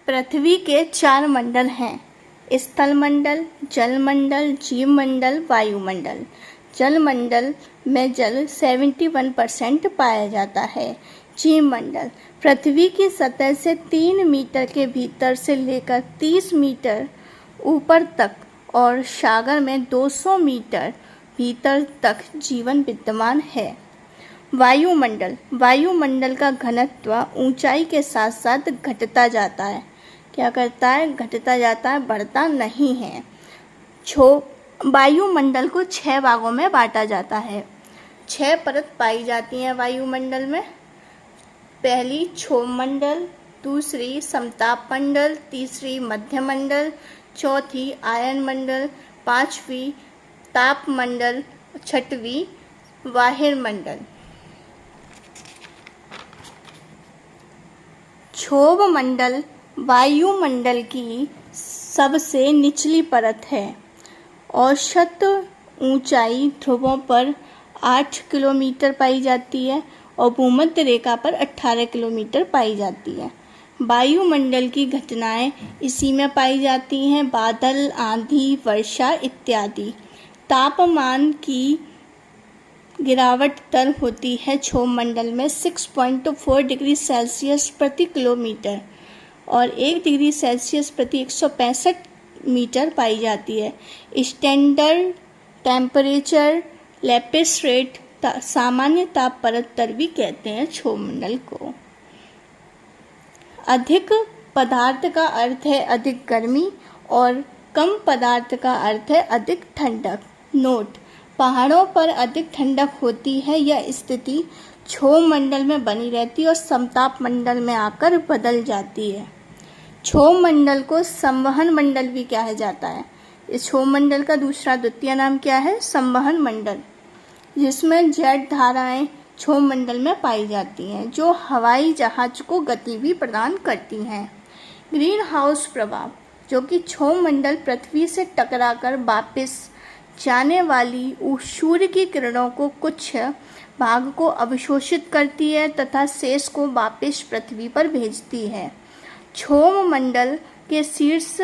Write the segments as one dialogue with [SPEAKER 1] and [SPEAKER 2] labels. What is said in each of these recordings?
[SPEAKER 1] पृथ्वी के 4 मंडल हैं: स्थल मंडल, जल मंडल, जीव मंडल, वायुमंडल। जल मंडल में जल 71% पाया जाता है। जीव मंडल पृथ्वी की सतह से 3 मीटर के भीतर से लेकर 30 मीटर ऊपर तक और सागर में 200 मीटर भीतर तक जीवन विद्यमान है। वायुमंडल वायुमंडल का घनत्व ऊंचाई के साथ साथ घटता जाता है। क्या करता है? घटता जाता है, बढ़ता नहीं है। वायुमंडल को 6 भागों में बांटा जाता है। 6 परत पाई जाती हैं वायुमंडल में। पहली क्षोभ मंडल, दूसरी समताप मंडल, तीसरी मध्य मंडल, चौथी आयन मंडल, पांचवी ताप मंडल, छठवीं वायुमंडल। क्षोभ मंडल वायुमंडल की सबसे निचली परत है। औसत ऊंचाई ध्रुवों पर 8 किलोमीटर पाई जाती है और भूमध्य रेखा पर 18 किलोमीटर पाई जाती है। वायुमंडल की घटनाएं इसी में पाई जाती हैं: बादल, आंधी, वर्षा इत्यादि। तापमान की गिरावट दर होती है क्षोभ मंडल में 6.4 डिग्री सेल्सियस प्रति किलोमीटर और 1 डिग्री सेल्सियस प्रति 165 मीटर पाई जाती है। स्टैंडर्ड टेम्परेचर लैपिस रेट सामान्य ताप परत दर भी कहते हैं क्षोभ मंडल को। अधिक पदार्थ का अर्थ है अधिक गर्मी और कम पदार्थ का अर्थ है अधिक ठंडक। नोट: पहाड़ों पर अधिक ठंडक होती है। यह स्थिति क्षोभ मंडल में बनी रहती है और समताप मंडल में आकर बदल जाती है। क्षोभ मंडल को संवहन मंडल भी कहा जाता है। इस क्षोभ मंडल का दूसरा द्वितीय नाम क्या है? संवहन मंडल, जिसमें जेट धाराएं क्षोभ मंडल में पाई जाती हैं जो हवाई जहाज को गति भी प्रदान करती हैं। ग्रीन हाउस प्रभाव, जो कि क्षोभ मंडल पृथ्वी से टकराकर वापस जाने वाली सूर्य की किरणों को कुछ भाग को अवशोषित करती है तथा शेष को वापस पृथ्वी पर भेजती है। क्षोभ मंडल के शीर्ष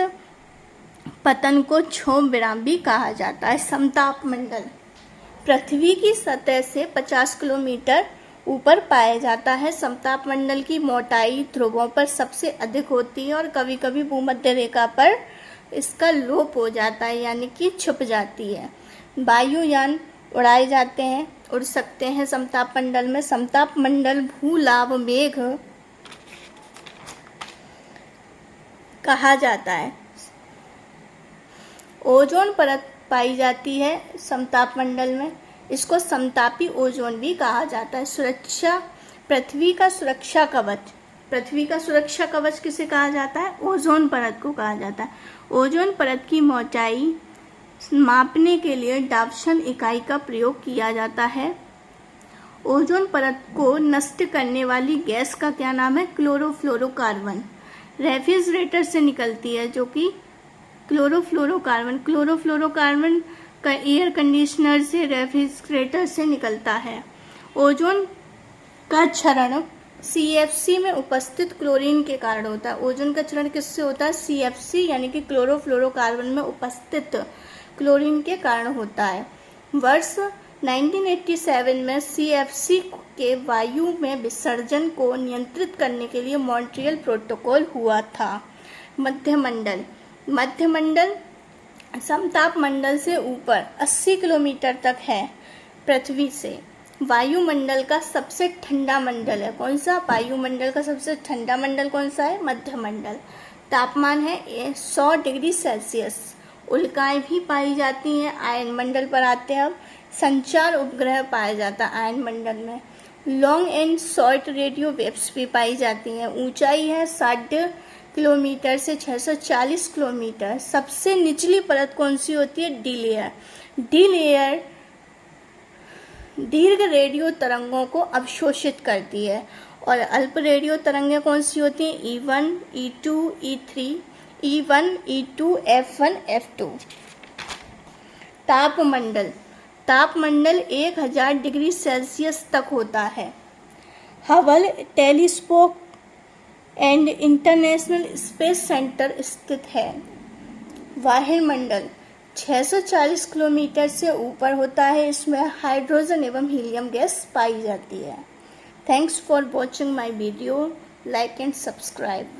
[SPEAKER 1] पतन को क्षोभ विराम भी कहा जाता है। समताप मंडल पृथ्वी की सतह से 50 किलोमीटर ऊपर पाया जाता है। समताप मंडल की मोटाई ध्रुवों पर सबसे अधिक होती है और कभी कभी भूमध्य रेखा पर इसका लोप हो जाता है, यानी कि छुप जाती है। वायुयान उड़ाए जाते हैं, उड़ सकते हैं समताप मंडल में। समताप मंडल भूलाभ मेघ कहा जाता है। ओजोन परत पाई जाती है समताप मंडल में, इसको समतापी ओजोन भी कहा जाता है। सुरक्षा पृथ्वी का सुरक्षा कवच, पृथ्वी का सुरक्षा कवच किसे कहा जाता है? ओजोन परत को कहा जाता है। ओजोन परत की मोटाई मापने के लिए डाल्टन इकाई का प्रयोग किया जाता है। ओजोन परत को नष्ट करने वाली गैस का क्या नाम है? क्लोरोफ्लोरोकार्बन। रेफ्रिजरेटर से निकलती है जो कि क्लोरोफ्लोरोकार्बन का एयर कंडीशनर से, रेफ्रिजरेटर से निकलता है। ओजोन का क्षरण CFC में उपस्थित क्लोरीन के कारण होता है। ओजोन का क्षरण किससे होता है? CFC यानी कि क्लोरोफ्लोरोकार्बन में उपस्थित क्लोरीन के कारण होता है। वर्ष 1987 में CFC के वायु में विसर्जन को नियंत्रित करने के लिए मॉन्ट्रियल प्रोटोकॉल हुआ था। मध्य मंडल समताप मंडल से ऊपर 80 किलोमीटर तक है पृथ्वी से। वायुमंडल का सबसे ठंडा मंडल है कौन सा? वायुमंडल का सबसे ठंडा मंडल कौन सा है? मध्य मंडल। तापमान है 100 डिग्री सेल्सियस। उल्काएं भी पाई जाती हैं। आयन मंडल पर आते हैं अब। संचार उपग्रह पाया जाता है आयन मंडल में। Long and short radio waves भी पाई जाती हैं। ऊंचाई है 60 किलोमीटर से 640 किलोमीटर। सबसे निचली परत कौन सी होती है? डी लेयर दीर्घ रेडियो तरंगों को अवशोषित करती है। और अल्प रेडियो तरंगें कौन सी होती हैं? E1, E2, E3, E1, E2, F1, F2। तापमंडल 1000 degree Celsius तक होता है। Hubble telescope and international space centre स्थित है। वायुमंडल 640 किलोमीटर से ऊपर होता है। इसमें हाइड्रोजन एवं हीलियम गैस पाई जाती है। Thanks for watching my video. Like and subscribe.